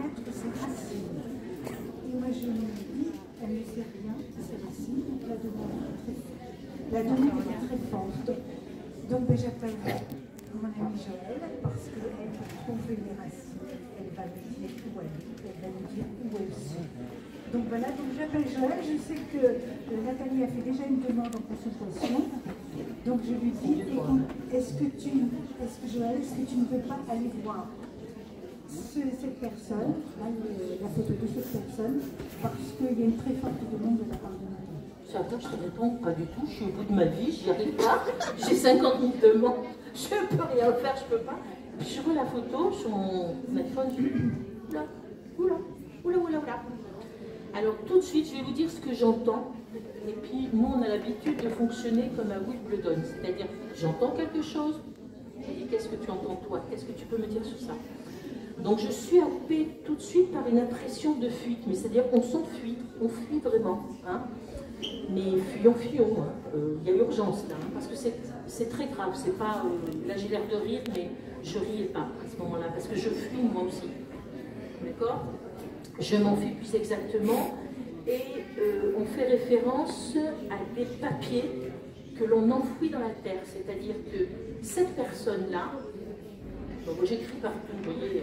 connaître ses racines. Et moi je lui dis, elle ne sait rien de ses racines, donc la demande est très forte. Donc ben, j'appelle mon amie Joëlle parce qu'elle va trouver les racines, elle va me dire où elle est, elle va me dire où elle suit. Donc voilà, donc j'appelle Joëlle, je sais que Nathalie a fait déjà une demande en consultation. Donc je lui dis, écoute, Joëlle, est-ce que tu ne veux pas aller voir cette personne, la photo de cette personne, parce qu'il y a une très forte demande de la part de Nathalie. Attends, je te réponds pas du tout, je suis au bout de ma vie, j'y arrive pas, j'ai 50 000 demandes, je peux rien faire, je peux pas. Puis je vois la photo sur mon iPhone, je dis, oula. Alors tout de suite, je vais vous dire ce que j'entends. Et puis nous, on a l'habitude de fonctionner comme à Wimbledon, c'est-à-dire j'entends quelque chose, je dis qu'est-ce que tu entends toi, qu'est-ce que tu peux me dire sur ça? Donc je suis happée tout de suite par une impression de fuite, mais c'est-à-dire qu'on s'enfuit, on fuit vraiment. Hein. Mais fuyons, hein. Y a urgence là, hein, parce que c'est très grave, c'est pas, là j'ai l'air de rire, mais je riais pas à ce moment-là, parce que je fuis moi aussi. D'accord? Je m'enfuis plus exactement, et on fait référence à des papiers que l'on enfouit dans la terre, c'est-à-dire que cette personne-là, donc j'écris partout, vous voyez,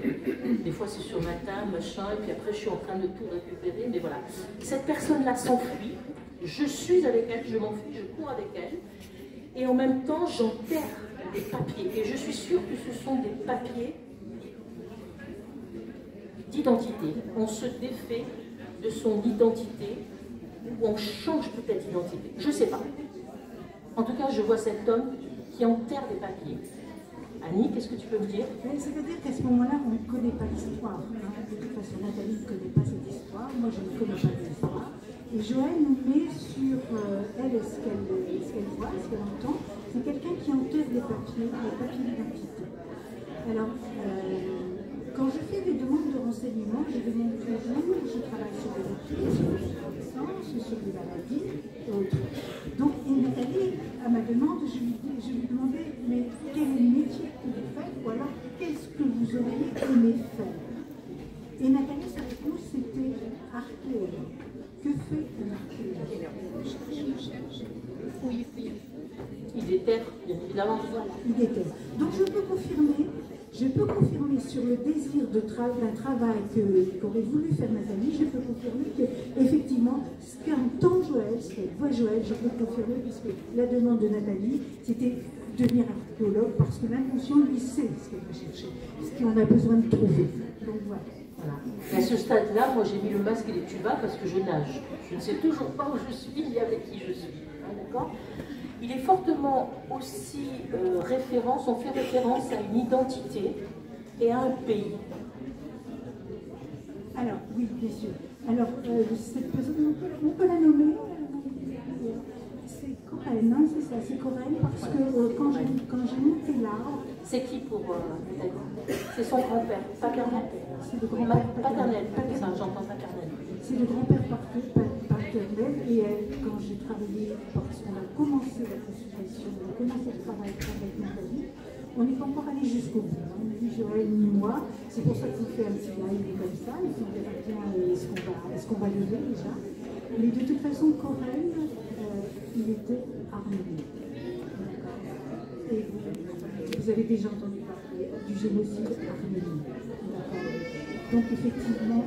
des fois c'est sur ma table, machin, et puis après je suis en train de tout récupérer, mais voilà. Cette personne-là s'enfuit, je suis avec elle, je m'enfuis, je cours avec elle, et en même temps j'enterre des papiers, et je suis sûre que ce sont des papiers d'identité. On se défait de son identité, ou on change peut-être d'identité, je ne sais pas. En tout cas, je vois cet homme qui enterre des papiers. Annie, qu'est-ce que tu peux me dire? C'est-à-dire qu'à ce moment-là, on ne connaît pas l'histoire. Hein. De toute façon, Nathalie ne connaît pas cette histoire, moi je ne connais pas l'histoire. Et Joëlle nous met sur elle, ce qu'elle voit, ce qu'elle entend. C'est quelqu'un qui enterre des papiers d'identité. Alors, quand je fais des demandes de renseignements, je demande toujours, je travaille sur des papiers, sur des connaissances, sur des maladies et autres. Donc, Nathalie, à ma demande, je lui demandais, mais quel est le métier que vous faites, ou alors qu'est-ce que vous auriez aimé faire? Et Nathalie, sa réponse, c'était archéologue. Que fait un archéologue? Il déterre, bien évidemment. Voilà, il déterre. Donc, je peux confirmer sur le désir d'un travail qu'aurait voulu faire Nathalie, je peux confirmer qu'effectivement, ce qu'entend Joëlle, ce qu'elle voit Joëlle, je peux confirmer, puisque la demande de Nathalie, c'était devenir archéologue, parce que l'inconscient, lui, sait ce qu'elle va chercher, ce qu'on a besoin de trouver. Donc voilà. À ce stade-là, moi j'ai mis le masque et les tubas parce que je nage. Je ne sais toujours pas où je suis ni avec qui je suis. Hein, d'accord ? Il est fortement aussi référence, on fait référence à une identité et à un pays. Alors, oui, bien sûr. Alors, cette personne, on peut la nommer. C'est Corinne, hein, c'est ça, c'est Corinne, parce que quand j'ai monté l'arbre... C'est qui pour c'est son grand-père, paternel. C'est le grand-père paternel, ça j'entends paternel. C'est le grand-père paternel, et quand j'ai travaillé, parce qu'on a commencé la consultation, on a commencé le travail avec Nathalie, on n'est pas encore allé jusqu'au bout. On a dit Joëlle ni moi, c'est pour ça qu'on fait un petit live comme ça, et puis on verra bien ce qu'on va lever déjà. Mais de toute façon, Corinne, il était arménien. Et vous avez déjà entendu parler du génocide arménien. Donc effectivement,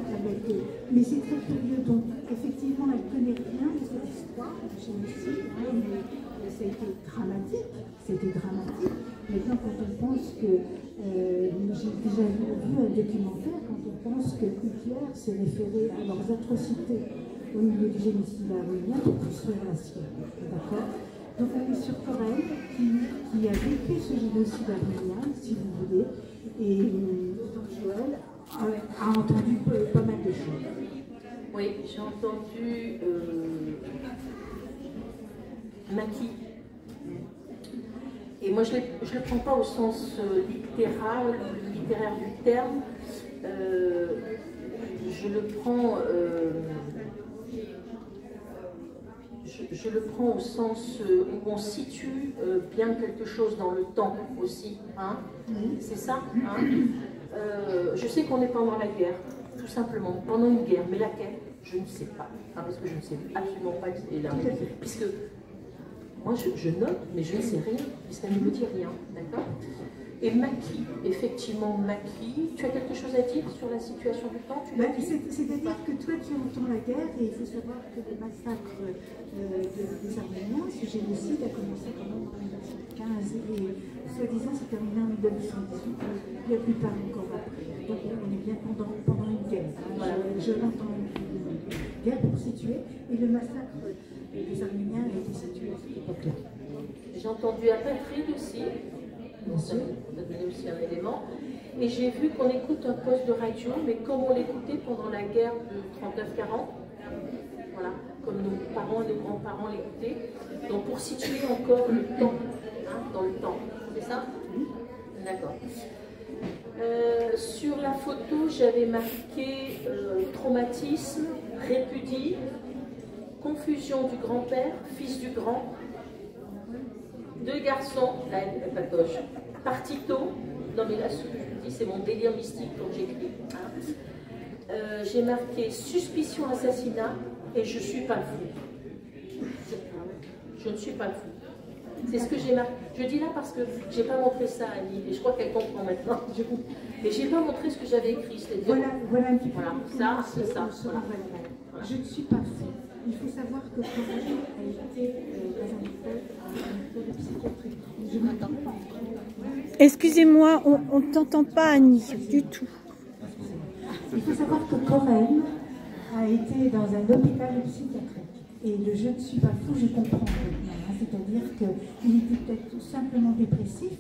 mais c'est très curieux, donc effectivement, elle ne connaît rien de cette histoire du génocide, hein, mais ça a été dramatique, c'était dramatique. Maintenant, quand on pense que, j'ai déjà vu un documentaire, quand on pense que Hitler s'est référé à leurs atrocités au milieu du génocide arménien pour construire un siècle, d'accord? Donc on est sur Corinne qui a vécu ce génocide arménien, si vous voulez, et donc Joëlle a entendu pas mal de choses. Oui, j'ai entendu Maki. Et moi, je ne le prends pas au sens littéraire du terme. Je le prends... Je le prends au sens où on situe bien quelque chose dans le temps aussi. Hein, c'est ça, hein. Je sais qu'on est pendant la guerre. tout simplement, pendant une guerre, mais laquelle, je ne sais pas. Enfin, parce que je ne sais absolument pas qui est là. Puisque moi, je note, mais je ne sais rien, puisqu'elle ne me dit rien, d'accord? Et Maki, effectivement, Maki, tu as quelque chose à dire sur la situation du temps? C'est-à-dire que toi, tu entends la guerre, et il faut savoir que le massacre des Arméniens, ce génocide a commencé quand même en 1915, et soi-disant c'est terminé en 1918, il n'y a plus tard encore après. Donc on est bien pendant une guerre. Voilà. Je l'entends une guerre pour situer, et le massacre des Arméniens a été situé à cette époque-là. J'ai entendu Apatrid aussi. Ça va donner aussi un élément. Et j'ai vu qu'on écoute un poste de radio, mais comme on l'écoutait pendant la guerre de 39-40, voilà, comme nos parents et nos grands-parents l'écoutaient. Donc pour situer encore le temps, hein, dans le temps, c'est ça? D'accord. Sur la photo, j'avais marqué traumatisme, répudie, confusion du grand-père, fils du grand. 2 garçons, là elle patoche, partito, non mais là ce que je vous dis c'est mon délire mystique quand j'écris. J'ai marqué suspicion assassinat et je suis pas fou. Je ne suis pas fou. C'est ce que j'ai marqué. Je dis là parce que j'ai pas montré ça à Annie et je crois qu'elle comprend maintenant. Et j'ai pas montré ce que j'avais écrit, c'est-à-dire. Voilà un petit peu. Voilà, ça, c'est ça. Voilà. Je ne suis pas fou. Il faut savoir que Coralie a été dans un école de psychiatrie. Je m'attends pas. Excusez-moi, on ne t'entend pas, Annie, du tout. Il faut savoir que Coralie a été dans un hôpital psychiatrique. Et le je ne suis pas fou, je comprends maintenant. C'est-à-dire qu'il était peut-être tout simplement dépressif,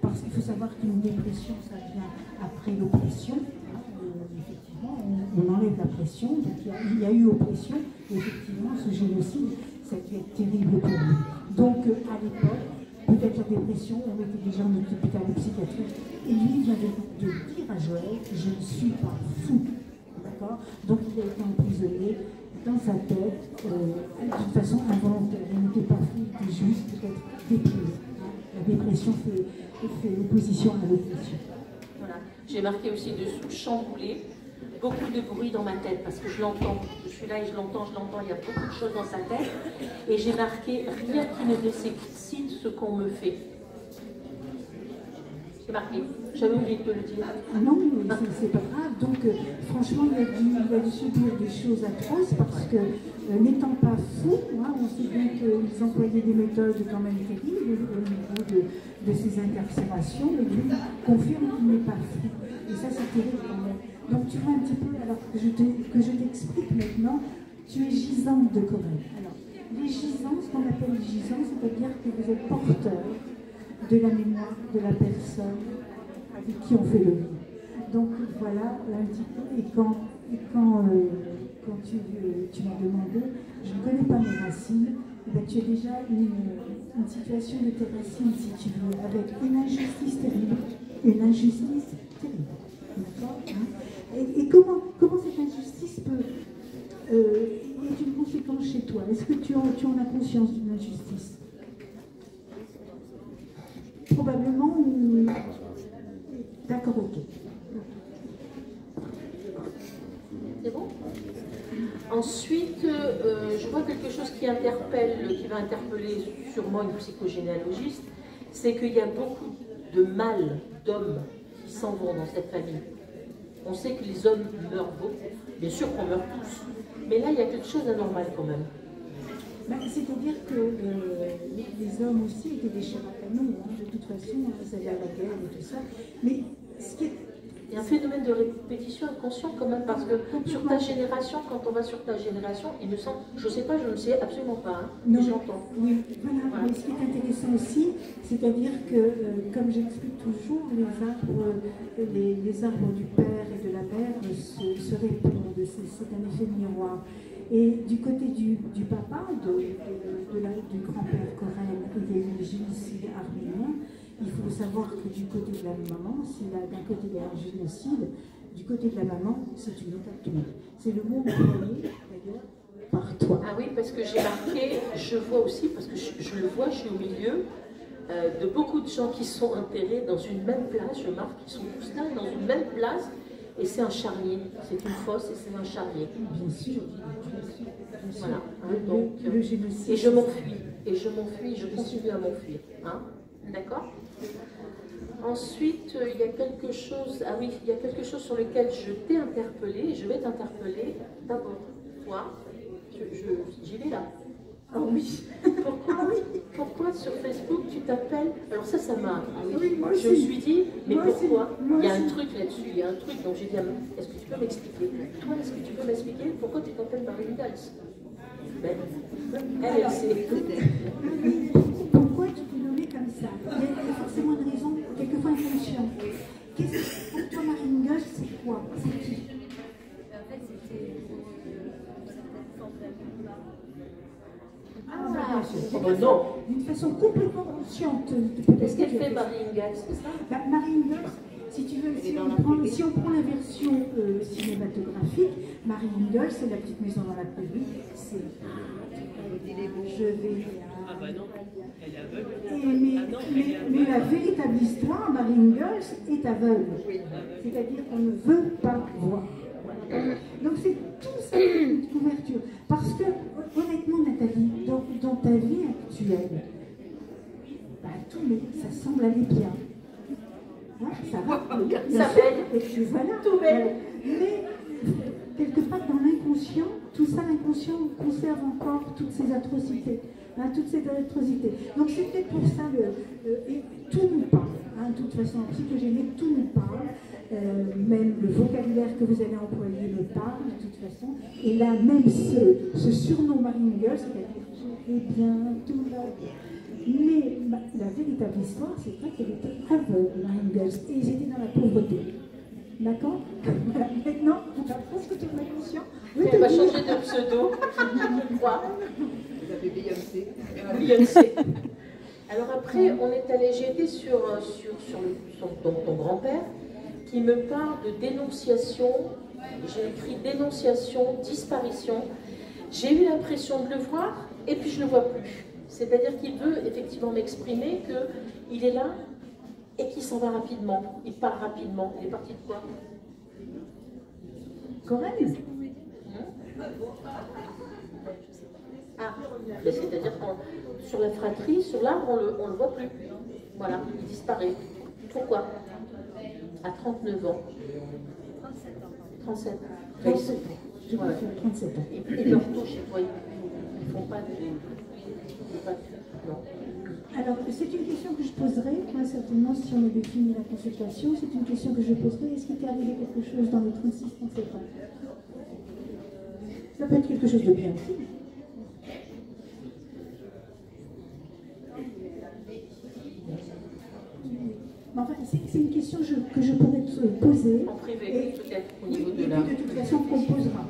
parce qu'il faut savoir qu'une dépression, ça vient après l'oppression. Effectivement, on enlève la pression, donc il y a eu oppression, et effectivement, ce génocide, ça a dû être terrible pour lui. Donc, à l'époque, peut-être la dépression, on mettait des gens dans l'hôpital psychiatrique, et lui vient de dire à Joël, je ne suis pas fou, d'accord? Donc, il a été emprisonné dans sa tête, d'une façon involontaire. Il n'était pas fou, il était juste peut-être déprimé. La dépression fait opposition à l'oppression. Voilà. J'ai marqué aussi dessous chamboulé, beaucoup de bruit dans ma tête parce que je l'entends. Je suis là et je l'entends, il y a beaucoup de choses dans sa tête. Et j'ai marqué rien qui ne décide ce qu'on me fait. C'est marqué. J'avais oublié de te le dire. Ah non, mais c'est pas grave. Donc, franchement, il a dû subir des choses atroces parce que, n'étant pas fou, on sait bien qu'ils employaient des méthodes quand même terribles au niveau de ces incarcérations, mais lui confirme qu'il n'est pas fou. Et ça, c'est terrible quand même. Donc, tu vois un petit peu, alors que je t'explique maintenant, tu es gisante de Corée. Alors, les gisants, ce qu'on appelle les gisants, c'est-à-dire que vous êtes porteur de la mémoire de la personne avec qui on fait le lit. Donc voilà un petit peu. Et quand tu m'as demandé, je ne connais pas mes racines, et bien, tu as déjà une situation de tes racines, si tu veux, avec une injustice terrible. Une injustice terrible. D'accord, hein? Et comment cette injustice est une conséquence chez toi? Est-ce que tu en as conscience d'une injustice? Probablement, d'accord, ok. C'est bon? Ensuite, je vois quelque chose qui va interpeller sûrement une psychogénéalogiste, c'est qu'il y a beaucoup de mâles d'hommes qui s'en vont dans cette famille. On sait que les hommes meurent beaucoup, bien sûr qu'on meurt tous, mais là il y a quelque chose d'anormal quand même. C'est-à-dire que les hommes aussi étaient des chairs à canon, de toute façon, ils allaient à la guerre et tout ça. Mais ce qui est... Il y a un phénomène de répétition inconscient quand même, parce que sur ta génération, quand on va sur ta génération, il me semble, je ne sais pas, je ne sais absolument pas, hein, mais j'entends. Oui, voilà. Mais ce qui est intéressant aussi, c'est-à-dire que, comme j'explique toujours, les arbres du père et de la mère se répondent, c'est un effet miroir. Et du côté du papa, du grand-père Coren et des génocides arméniens, il faut savoir que du côté de la maman, d'un côté il y a un génocide, du côté de la maman, c'est une hécatombe. C'est le mot employé, d'ailleurs, par toi. Ah oui, parce que j'ai marqué, je vois aussi, parce que je le vois, je suis au milieu de beaucoup de gens qui sont enterrés dans une même place, je marque qu'ils sont tous là, dans une même place, Et c'est un charnier, c'est une fosse et c'est un charnier. Bien sûr. Voilà. Hein, donc, le génocide. et je m'enfuis, je continue à m'enfuir. Hein, d'accord? Ensuite, il y a quelque chose, ah oui, il y a quelque chose sur lequel je t'ai interpellé, et je vais t'interpeller. D'abord, toi, j'y vais là. Ah oui. Pourquoi sur Facebook tu t'appelles? Alors ça m'a. Oui, moi aussi. Je me suis dit, mais Moi aussi. pourquoi? Moi Il y a un aussi. truc là-dessus, il y a un truc dont j'ai dit, est-ce que tu peux m'expliquer? Toi, est-ce que tu peux m'expliquer pourquoi tu t'appelles Marie Ingalls? Elle sait. Pourquoi tu t'es nommée comme ça? Il y a forcément une raison, quelquefois inconsciente. Pour toi, Marie Ingalls, c'est quoi? C'est qui? En fait, c'était une certaine forme d'amour. Oh, ben non. D'une façon complètement consciente. Qu'est-ce qu'elle fait, Marie Ingalls, c'est ça? Marie Ingalls, si tu veux, si on prend la version cinématographique, Marie Ingalls, c'est la petite maison dans la prairie, c'est je vais. Ah bah non, elle est aveugle. Mais la véritable histoire, Marie Ingalls est aveugle. C'est-à-dire qu'on ne veut pas voir. Donc c'est tout ça une couverture. Parce que, honnêtement, Nathalie, dans ta vie actuelle, bah, tout, mais ça semble aller bien. Hein, ça va. Ça belle. Et puis voilà. Tout belle. Mais quelque part dans l'inconscient, tout ça, l'inconscient conserve encore toutes ces atrocités. Hein, toutes ces atrocités. Donc c'est peut-être pour ça et tout nous parle. Hein, de toute façon, en psychogénie, tout nous parle. Même le vocabulaire que vous allez employer me parle, de toute façon. Et là, même ce surnom Marie Ingalls, c'est-à-dire je vais bien, tout va bien. Mais la véritable histoire, c'est vrai qu'elle était aveugle, Marie Ingalls, et ils étaient dans la pauvreté. D'accord? Voilà. Maintenant, on va presque tourner conscient. Elle va changer de pseudo, je crois. Vous avez Beyoncé. Beyoncé. Alors après, j'ai été sur ton grand-père qui me parle de dénonciation. J'ai écrit dénonciation, disparition. J'ai eu l'impression de le voir et puis je ne le vois plus. C'est-à-dire qu'il veut effectivement m'exprimer qu'il est là et qu'il s'en va rapidement. Il part rapidement. Il est parti de quoi? Corinne? Ah, c'est-à-dire que sur la fratrie, sur l'arbre, on ne le voit plus. Voilà, il disparaît. Pourquoi? À 39 ans. 37 ans. 37 ans. Je Voilà. préfère 37 ans. Ils leur touchent, ils ne font pas de... Non. Alors, c'est une question que je poserai, moi, certainement, si on avait fini la consultation, c'est une question que je poserai. Est-ce qu'il t'est arrivé quelque chose dans les 36-37 ans? Ça peut être quelque chose de bien aussi. Mais enfin, c'est une question que je pourrais te poser. En privé, peut-être, au niveau de et la... puis, de toute façon, qu'on posera.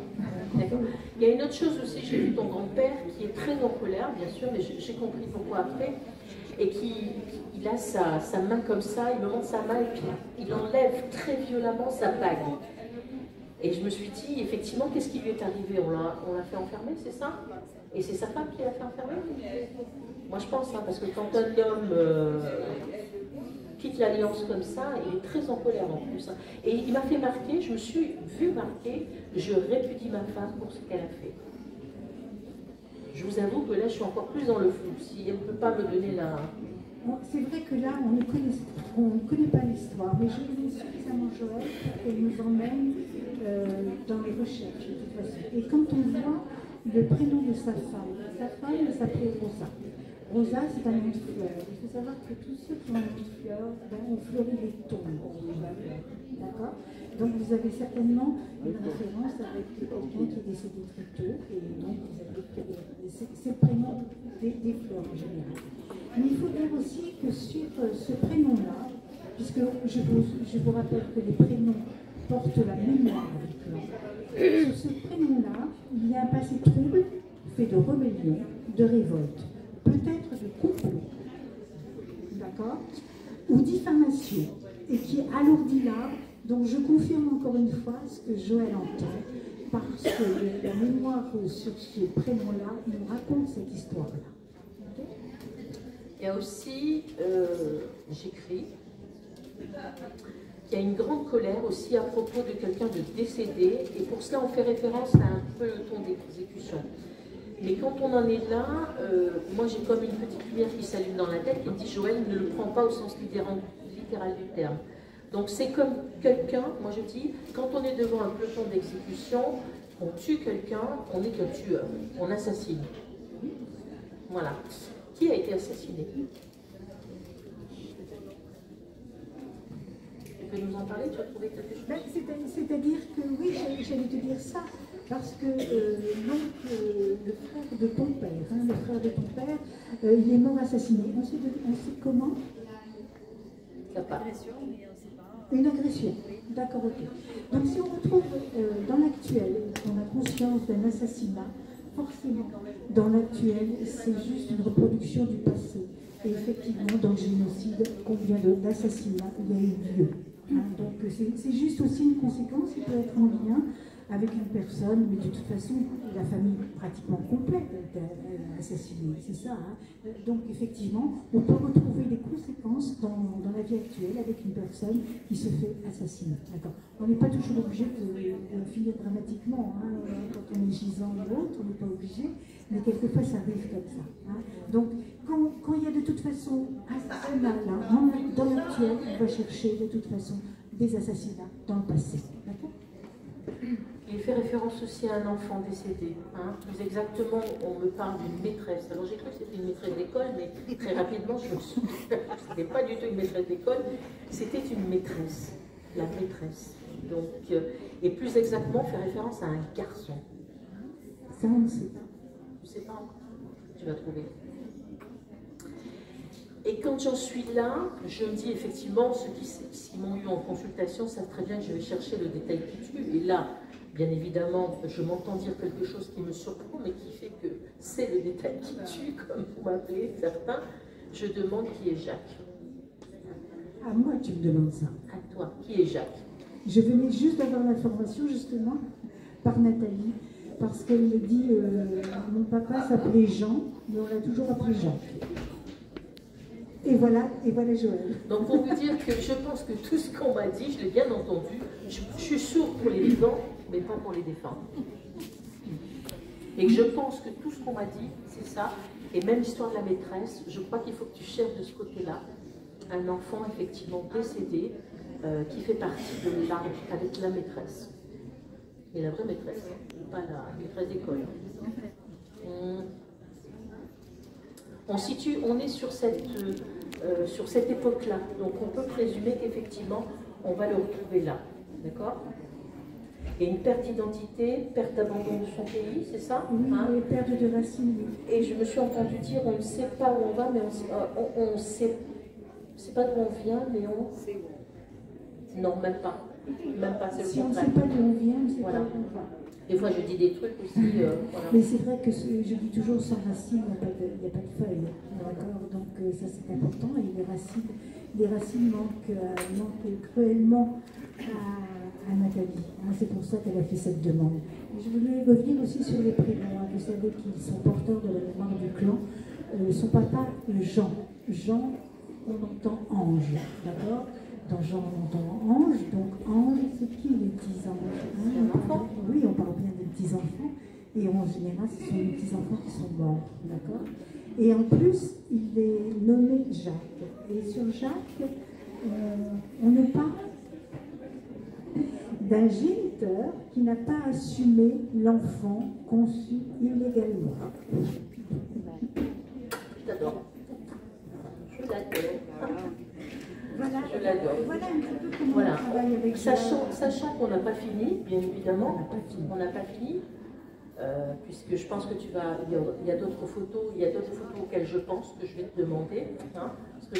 D'accord. Il y a une autre chose aussi, j'ai vu ton grand-père qui est très en colère, bien sûr, mais j'ai compris pourquoi après, et il a sa main comme ça, il me montre sa main et puis il enlève très violemment sa bague. Et je me suis dit, effectivement, qu'est-ce qui lui est arrivé? On l'a fait enfermer, c'est ça? Et c'est sa femme qui l'a fait enfermer? Moi je pense, hein, parce que quand un homme quitte l'alliance comme ça, il est très en colère en plus. Hein. Et il m'a fait marquer, je me suis vue marquer, je répudie ma femme pour ce qu'elle a fait. Je vous avoue que là, je suis encore plus dans le flou. Si elle ne peut pas me donner la... Bon, c'est vrai que là, on ne connaît pas l'histoire, mais je connais suffisamment Joël pour qu'elle nous emmène dans les recherches, de toute façon. Et quand on voit le prénom de sa femme s'appelait Rosa. Rosa, c'est un nom de fleur. Il faut savoir que tous ceux qui ont un nom de fleur, ont fleuri les tombes. D'accord? Donc vous avez certainement une référence avec quelqu'un qui est décédé très tôt, et donc vous avez c'est le prénom des fleurs en général. Mais il faut dire aussi que sur ce prénom-là, puisque je vous rappelle que les prénoms portent la mémoire du clan, sur ce prénom-là, il y a un passé trouble fait de rébellion, de révolte, peut-être de complot, d'accord, ou diffamation, et qui alourdit l'arbre. Donc je confirme encore une fois ce que Joël entend, parce que la mémoire sur ce prénom-là nous raconte cette histoire-là. Okay. Il y a aussi, j'écris, qu'il y a une grande colère aussi à propos de quelqu'un de décédé, et pour cela on fait référence à un peloton d'exécution. Mais quand on en est là, moi j'ai comme une petite lumière qui s'allume dans la tête qui me dit Joël ne le prend pas au sens littéral du terme. Donc c'est comme quelqu'un, moi je dis, quand on est devant un peloton d'exécution, on tue quelqu'un, on est un tueur, on assassine. Voilà. Qui a été assassiné? Tu peux nous en parler? Tu as trouvé quelque chose? C'est-à-dire que oui, j'allais te dire ça, parce que donc, le frère de ton père, le frère de ton père, il est mort assassiné. On sait comment? Une agression. D'accord, ok. Donc si on retrouve dans l'actuel, on a conscience d'un assassinat, forcément, dans l'actuel, c'est juste une reproduction du passé. Et effectivement, dans le génocide, combien d'assassinats il y a eu lieu. Donc c'est juste aussi une conséquence qui peut être en lien avec une personne, mais de toute façon, la famille pratiquement complète a été assassinée, c'est ça. Donc effectivement, on peut retrouver des conséquences dans la vie actuelle avec une personne qui se fait assassiner. On n'est pas toujours obligé de finir dramatiquement, quand on est gisant ou autre, on n'est pas obligé, mais quelquefois ça arrive comme ça. Donc quand il y a de toute façon assassinat dans l'actuel, on va chercher de toute façon des assassinats dans le passé. D'accord ? Il fait référence aussi à un enfant décédé. Plus exactement, on me parle d'une maîtresse. Alors j'ai cru que c'était une maîtresse d'école, mais très rapidement, je me suis dit que ce n'était pas du tout une maîtresse d'école, c'était une maîtresse, la maîtresse. Donc, et plus exactement, fait référence à un garçon. Ça, on ne sait pas. Je ne sais pas encore. Tu vas trouver. Et quand j'en suis là, je me dis effectivement, ceux qui m'ont eu en consultation savent très bien que je vais chercher le détail qui tue. Et là, bien évidemment, je m'entends dire quelque chose qui me surprend, mais qui fait que c'est le détail qui tue, comme vous m'appelez certains. Je demande qui est Jacques. À moi, tu me demandes ça. À toi, qui est Jacques? Je venais juste d'avoir l'information, justement, par Nathalie, parce qu'elle me dit mon papa s'appelait Jean, mais on l'a toujours appelé Jacques. Et voilà Joël. Donc pour vous dire que je pense que tout ce qu'on m'a dit, je l'ai bien entendu. Je suis sourde pour les vivants, mais pas pour les défunts. Et que je pense que tout ce qu'on m'a dit, c'est ça. Et même l'histoire de la maîtresse, je crois qu'il faut que tu cherches de ce côté-là un enfant effectivement décédé qui fait partie de l'arbre avec la maîtresse. Et la vraie maîtresse, pas la maîtresse d'école. On est sur cette époque-là. Donc on peut présumer qu'effectivement, on va le retrouver là. D'accord? Et une perte d'identité, perte d'abandon de son pays, c'est ça? Oui, perte de racines. Et je me suis entendu dire, on ne sait pas où on va, mais on sait pas d'où on vient, mais on sait où. Non, même pas. Même pas, c'est le si on ne contraire. sait pas d'où on vient, on ne sait Voilà. pas où on va. Des fois, je dis des trucs aussi. Voilà. Mais c'est vrai que je dis toujours sans racines, il n'y a pas de feuilles. D'accord? Donc ça c'est important. Et les racines manquent cruellement à Nathalie. C'est pour ça qu'elle a fait cette demande. Je voulais revenir aussi sur les prénoms. Vous savez qu'ils sont porteurs de la mémoire du clan. Son papa, Jean. Jean, on entend ange. D'accord? Dans Jean, on entend ange. Donc ange, c'est qui les petits anges? Oui, on parle bien des petits-enfants. Et en général, ce sont les petits-enfants qui sont morts. D'accord? Et en plus, il est nommé Jacques. Et sur Jacques, on nous parle d'un géniteur qui n'a pas assumé l'enfant conçu illégalement. Je t'adore. Je l'adore. Voilà, Je l'adore. Voilà un petit peu comment Voilà. on travaille avec Sachant qu'on n'a pas fini, bien évidemment, On on n'a pas fini, puisque je pense que il y a d'autres photos, auxquelles je pense que je vais te demander, parce que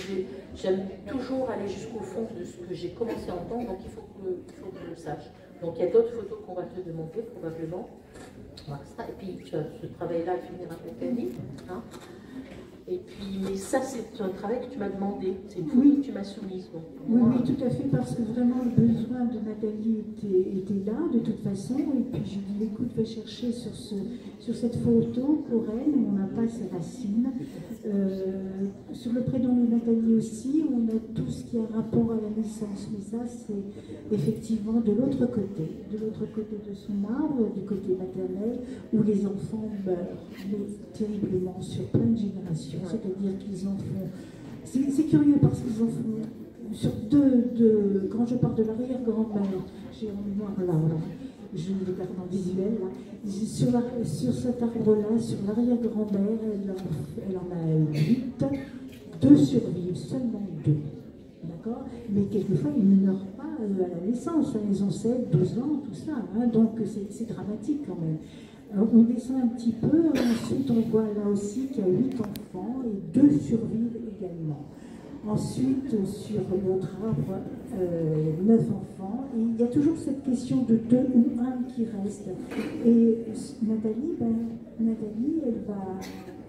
j'aime toujours aller jusqu'au fond de ce que j'ai commencé à entendre, donc il faut que je le sache. Donc il y a d'autres photos qu'on va te demander probablement. Voilà, ça. Et puis ce travail-là finira avec Annie. Et puis, mais ça, c'est un travail que tu m'as demandé. C'est une photo que tu m'as soumise. Donc, Oui, oui, tout à fait, parce que vraiment le besoin de Nathalie était là, de toute façon. Et puis j'ai dit, écoute, va chercher sur cette photo pour elle, on n'a pas ses racines. Sur le prénom de Nathalie aussi, on a tout ce qui a rapport à la naissance. Mais ça, c'est effectivement de l'autre côté de son arbre, du côté maternel, où les enfants meurent, mais terriblement, sur plein de générations. C'est-à-dire qu'ils en font... C'est curieux parce qu'ils en font... Sur quand je parle de l'arrière-grand-mère, j'ai en mémoire là, je le garde en visuel, là. Sur cet arbre-là, sur l'arrière-grand-mère, elle en a 8, 2 survivent, seulement 2. D'accord? Mais quelquefois, ils ne meurent pas à la naissance, hein. Ils ont 7, 12 ans, tout ça, hein. Donc c'est dramatique quand même. On descend un petit peu, ensuite on voit là aussi qu'il y a 8 enfants et 2 survivent également. Ensuite, sur l'autre arbre, 9 enfants. Et il y a toujours cette question de 2 ou 1 qui reste. Et Nathalie, elle va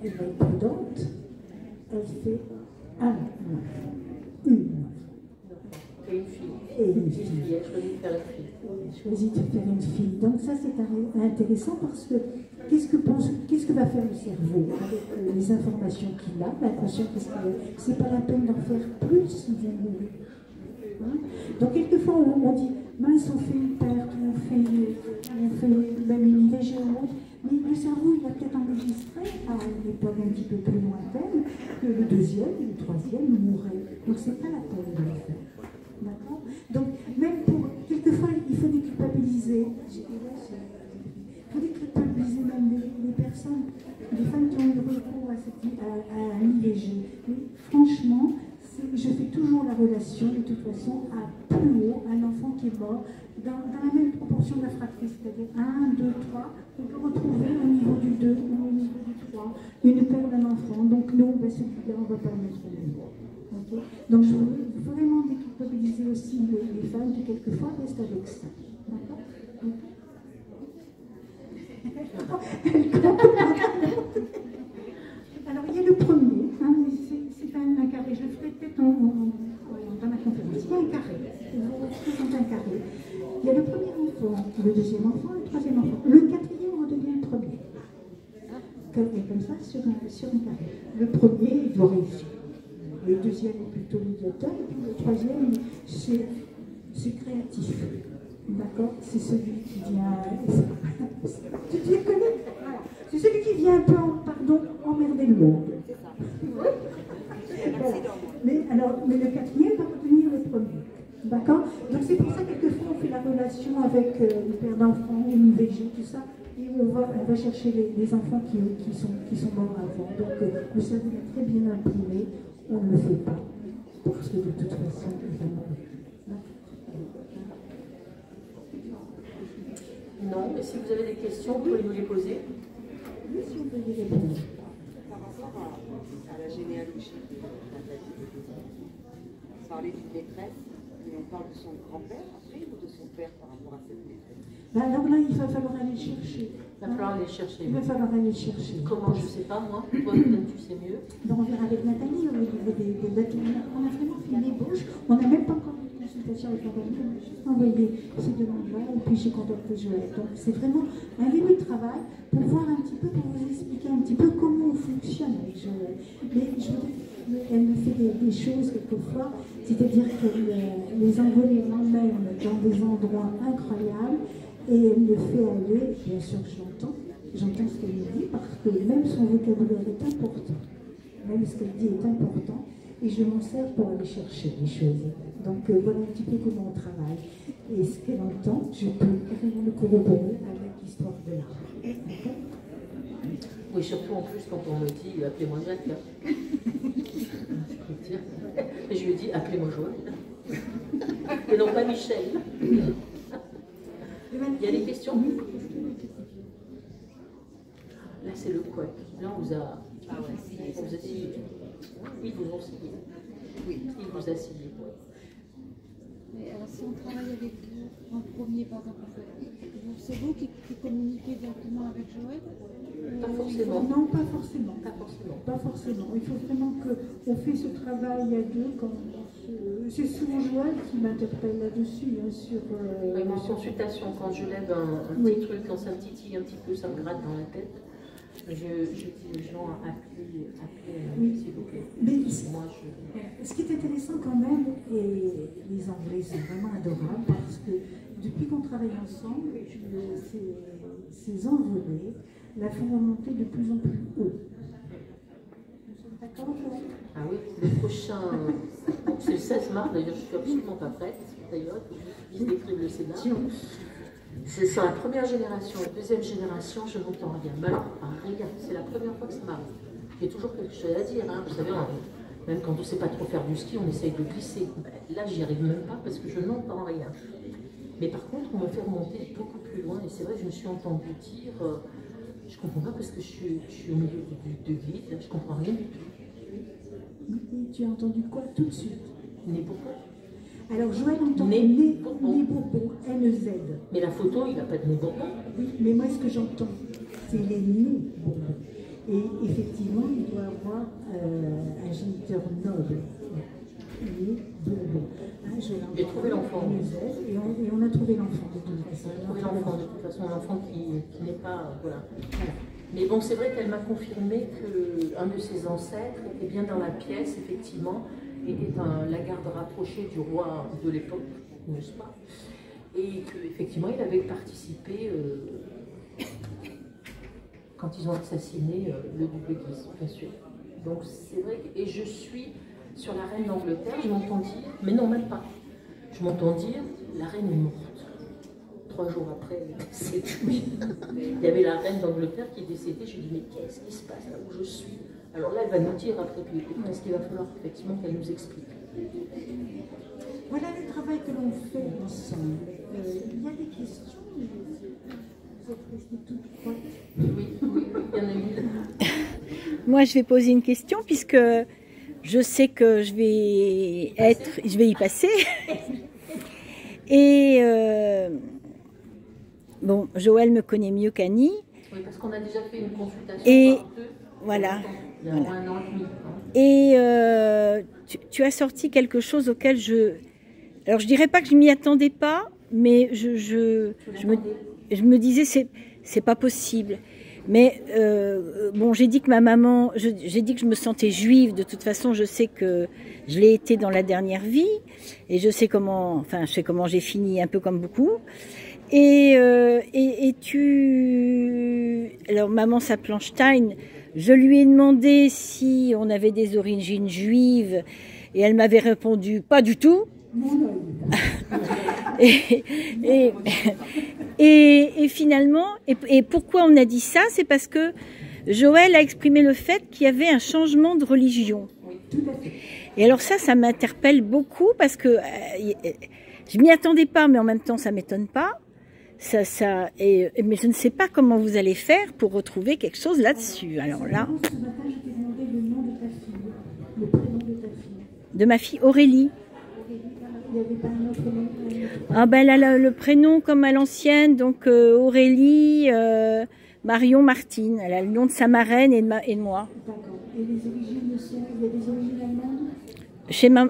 être prudente. Elle fait un enfant. Et une fille. Et une fille. Elle choisit de faire une fille. Elle choisit de faire une fille. Donc ça, c'est intéressant parce que qu'est-ce que va faire le cerveau avec les informations qu'il a, l'inconscient, c'est pas la peine d'en faire plus, il vient mourir. Hein? Donc quelquefois, on dit, mince, on fait une perte, on fait même une IVG ou autre, mais le cerveau, il a peut-être enregistré à une époque un petit peu plus lointaine que le deuxième, le troisième mourrait. Donc c'est pas la peine de le faire. D'accord? Donc, même pour. Quelquefois, il faut déculpabiliser. Il faut déculpabiliser même les personnes, les femmes qui ont eu recours à un IVG. Mais franchement, je fais toujours la relation, de toute façon, à plus haut, un enfant qui est mort, dans la même proportion de la fratrie, c'est-à-dire 1, 2, 3. On peut retrouver au niveau du 2 ou au niveau du 3 une perte d'un enfant. Donc, nous, celui-là, on ne va pas le mettre au niveau. Okay. Donc je veux vraiment déculpabiliser aussi les femmes qui quelquefois restent avec ça. D'accord? Alors il y a le premier, hein, c'est un carré, je le ferai peut-être dans ma conférence. Il y a un carré, je vous représente un carré. Il y a le premier enfant, le deuxième enfant, le troisième enfant. Le quatrième redevient le premier. Comme ça, sur un carré. Le premier, il doit réussir. Le deuxième est plutôt médiateur, et puis le troisième, c'est créatif. D'accord? C'est celui qui vient. Tu les connais? Voilà. C'est celui qui vient un peu, emmerder le monde. Voilà. Mais le quatrième va retenir le premier. D'accord? Donc c'est pour ça que quelquefois on fait la relation avec le père d'enfants, une IVG, tout ça, et on va chercher les enfants qui sont morts avant. Donc le cerveau est très bien imprimé. On ne le fait pas, parce que de toute façon, il va mourir. Non, mais si vous avez des questions, vous pouvez nous les poser. Oui, si on peut y répondre. Par rapport à la généalogie de Nathalie, on parlait d'une maîtresse, mais on parle de son grand-père après ou de son père par rapport à cette maîtresse? Alors là, il va falloir aller chercher. Il va falloir aller chercher. Il va falloir aller chercher. Comment? Je ne sais pas, moi. Toi, peut-être tu sais mieux. Donc, on verra avec Nathalie au niveau des bâtiments. On a vraiment fait une ébauche. On n'a même pas encore eu de consultation avec Nathalie. On a juste envoyé ces demandes-là et puis j'ai contacté Joël. Donc, c'est vraiment un début de travail pour voir un petit peu, pour vous expliquer un petit peu comment on fonctionne avec Joël. Mais je voudrais, elle me fait des choses quelquefois, c'est-à-dire qu'elle les envoie moi-même dans des endroits incroyables. Et elle me fait aller, bien sûr que j'entends ce qu'elle me dit, parce que même son vocabulaire est important. Même ce qu'elle dit est important, et je m'en sers pour aller chercher les choses. Donc voilà un petit peu comment on travaille. Et ce qu'elle entend, je peux carrément le corroborer avec l'histoire de l'art. D'accord? Oui, surtout en plus quand on me dit appelez-moi Jacques. Et je lui dis appelez-moi Joël. Et non pas Michel. Il y a des questions? Là, c'est le couac. Là, on vous a signé. Ils vous ont signé. Oui, il vous a signé. Mais alors, si on travaille avec vous en premier, par exemple, vous c'est vous qui communiquez directement avec Joël? Pas forcément. Non, pas forcément. Pas forcément. Pas forcément. Il faut vraiment qu'on fait ce travail à deux. C'est souvent Joël qui m'interpelle là-dessus. Hein, Même en consultation, quand je lève un petit truc, quand ça me titille un petit peu, ça me gratte dans la tête, je dis aux gens appelez s'il vous plaît. Mais moi, ce qui est intéressant quand même, et les Anglais sont vraiment adorables parce que depuis qu'on travaille ensemble, ces envolées la font remonter de plus en plus haut. Nous sommes d'accord? Ah oui, le prochain, c'est le 16 mars, d'ailleurs je suis absolument pas prête, d'ailleurs, il faut que je décrive le scénario. C'est sur la première génération, la deuxième génération, je n'entends rien. Mais alors, rien, c'est la première fois que ça m'arrive. J'ai toujours quelque chose à dire, hein. Vous savez, même quand on ne sait pas trop faire du ski, on essaye de glisser. Là, j'y arrive même pas parce que je n'entends rien. Mais par contre, on me fait remonter beaucoup plus loin. Et c'est vrai que je me suis entendue dire, je ne comprends pas parce que je suis au milieu de vide, là, je ne comprends rien du tout. Et tu as entendu quoi tout de suite? Né Bourbon. Alors Joël entend Né Bourbon, N-E-Z. Mais la photo, il n'a pas de Né Bourbon. Oui, mais moi ce que j'entends, c'est les nés Bourbon. Et effectivement, il doit avoir un géniteur noble. Né Bourbon. Hein, J'ai trouvé l'enfant. Et on a trouvé l'enfant de toute façon. On a trouvé l'enfant de toute façon, un enfant qui n'est pas... Voilà. Mais bon, c'est vrai qu'elle m'a confirmé qu'un de ses ancêtres était bien dans la pièce, effectivement, était la garde rapprochée du roi de l'époque, n'est-ce pas? Et qu'effectivement, il avait participé quand ils ont assassiné le duc de Guise, bien sûr. Donc c'est vrai que... Et je suis sur la reine d'Angleterre, je m'entends dire... Mais non, même pas. Je m'entends dire, la reine est morte. 3 jours après, c'est oui. Il y avait la reine d'Angleterre qui est décédée. Je lui dis, mais qu'est-ce qui se passe là où je suis? Alors là, elle va nous dire après, puis est-ce qu'il va falloir effectivement qu'elle nous explique. Voilà le travail que l'on fait ensemble. Il y a des questions. Vous êtes restées toutes droites. Oui, il y en a une. Moi, je vais poser une question puisque je sais que je vais y passer. Et bon, Joël me connaît mieux qu'Annie. Oui, parce qu'on a déjà fait une consultation. Et par deux. voilà. Il y a au moins un an et demi. Et tu as sorti quelque chose auquel alors je dirais pas que je m'y attendais pas, mais je me disais c'est pas possible. Mais bon, j'ai dit que ma maman, j'ai dit que je me sentais juive. De toute façon, je sais que je l'ai été dans la dernière vie, et je sais comment j'ai fini, un peu comme beaucoup. Alors maman s'appelle Stein. Je lui ai demandé si on avait des origines juives, et elle m'avait répondu pas du tout. Et finalement, et pourquoi on a dit ça? C'est parce que Joël a exprimé le fait qu'il y avait un changement de religion. Et alors ça m'interpelle beaucoup parce que je m'y attendais pas, mais en même temps ça m'étonne pas. Mais je ne sais pas comment vous allez faire pour retrouver quelque chose là-dessus. Alors là, Ce matin, je t'ai demandé le nom de ta fille, le prénom de ta fille. de ma fille Aurélie. Il n'y avait pas un autre nom? Ah ben elle a le prénom comme à l'ancienne, donc Aurélie Marion Martine. Elle a le nom de sa marraine et de moi. D'accord. Et les origines sont... Il y a des origines allemandes?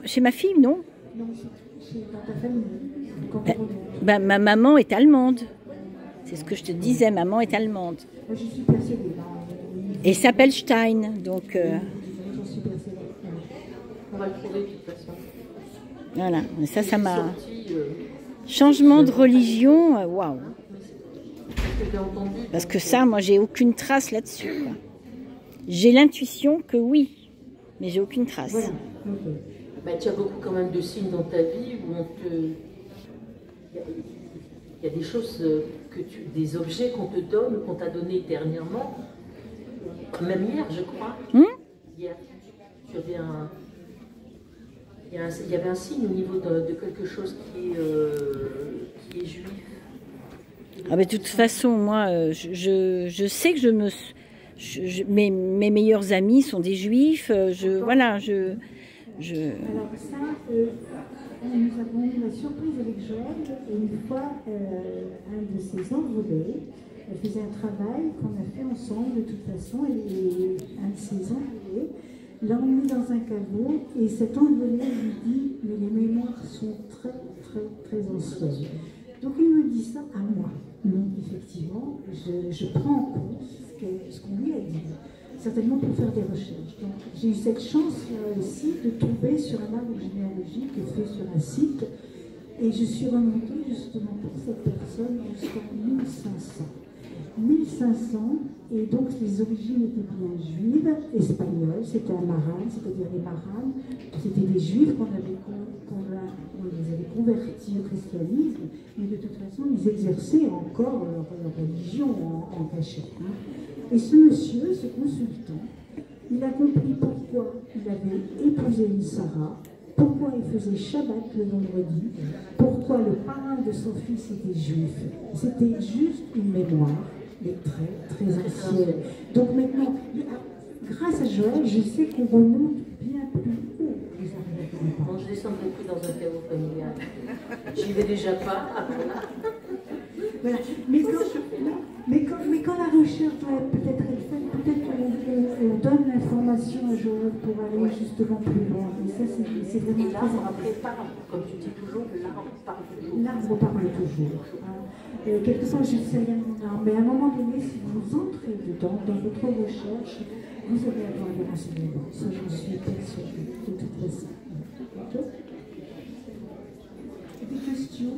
Chez ma fille, non? Non, dans ta famille. Quand on revient. Ben, ma maman est allemande. C'est ce que je te disais, maman est allemande. Moi, je suis persuadée. Et s'appelle Stein, donc... J'en suis persuadée. On va le trouver de toute façon. Voilà, mais ça m'a... Sorti, Changement de religion, waouh. que j'ai entendu. Parce que ça, moi, j'ai aucune trace là-dessus. J'ai l'intuition que oui, mais j'ai aucune trace. Voilà. Bah, tu as beaucoup quand même de signes dans ta vie où on te... Il y a des choses des objets qu'on te donne, qu'on t'a donné dernièrement. Même hier, je crois. Hier, tu avais il y avait un signe au niveau de quelque chose qui est juif. Ah ben, de toute façon, moi, je sais que mes meilleurs amis sont des juifs. Alors ça, nous avons eu la surprise avec Joël, et une fois, un de ses envolés, elle faisait un travail qu'on a fait ensemble de toute façon, et un de ses envolés l'a emmené dans un caveau, et cet envolé lui dit « mais les mémoires sont très, très, très anciennes ». Donc il me dit ça à moi. Donc effectivement, je prends en compte ce qu'on lui a dit, certainement pour faire des recherches. Donc j'ai eu cette chance aussi de tomber sur un arbre généalogique fait sur un site, et je suis remontée justement pour cette personne jusqu'en 1500. 1500, et donc les origines étaient bien juives, espagnoles, c'était un maran, c'est-à-dire les marans, c'était des juifs qu'on les avait convertis au christianisme, mais de toute façon ils exerçaient encore leur religion en cachette. Hein. Et ce monsieur, ce consultant, il a compris pourquoi il avait épousé une Sarah, pourquoi il faisait Shabbat le vendredi, pourquoi le parrain de son fils était juif. C'était juste une mémoire, mais très, très ancienne. Donc maintenant, grâce à Joël, je sais qu'on remonte bien plus haut. Bon, je descendrai plus dans un caveau familial. J'y vais déjà pas. Voilà. Mais quand la recherche doit peut-être être faite, peut-être qu'on donne l'information à Joël pour aller justement plus loin. Et ça, c'est vraiment. Et l'arbre après parle, comme tu dis toujours, l'arbre parle toujours. L'arbre parle toujours. Quelquefois, je ne sais rien de l'arbre, mais à un moment donné, si vous entrez dedans, dans votre recherche, vous allez avoir des renseignements. Ça, j'en suis persuadée, de toute façon. Ok ? Des questions ?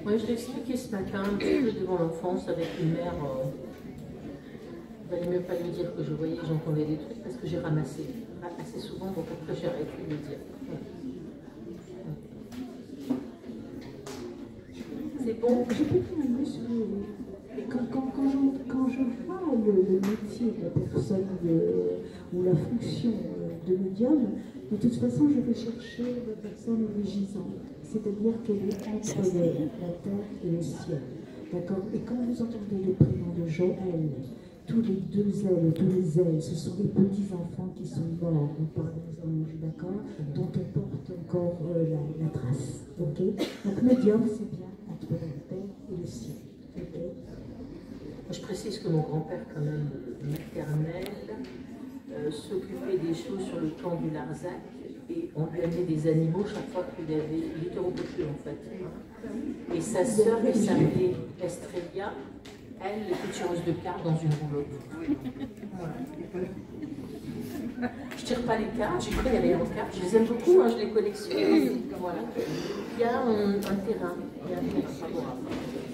Oui, je l'ai expliqué ce matin, un petit peu devant l'enfance, avec une mère. Il valait mieux pas lui dire que je voyais, j'entendais des trucs, parce que j'ai ramassé assez souvent, donc après j'ai arrêté de le dire. C'est bon. Je peux dire un mot sur quand je vois le métier de la personne ou la fonction de médium, de toute façon, je vais chercher la personne légisante, c'est-à-dire qu'elle est entre la terre et le ciel. D'accord ? Et quand vous entendez le prénom de Joël, tous les deux ailes, tous les ailes, ce sont des petits-enfants qui sont morts par les anges, d'accord ? Dont on porte encore la trace. Ok ? Donc, médium, c'est bien entre la terre et le ciel. Ok ? Je précise que mon grand-père, quand même, maternel, s'occupait des choses sur le camp du Larzac, et on lui amenait des animaux chaque fois qu'il était repoussé en fait. Et sa sœur, elle s'appelait Estrella, elle était tireuse de cartes dans une roulotte. Voilà. Je tire pas les cartes, j'ai cru qu'il y avait en cartes, je les aime beaucoup, hein, je les collectionne. Voilà. Il y a un terrain, favorable.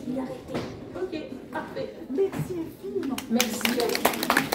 Il a arrêté. Ok, parfait. Merci infiniment. Merci à vous.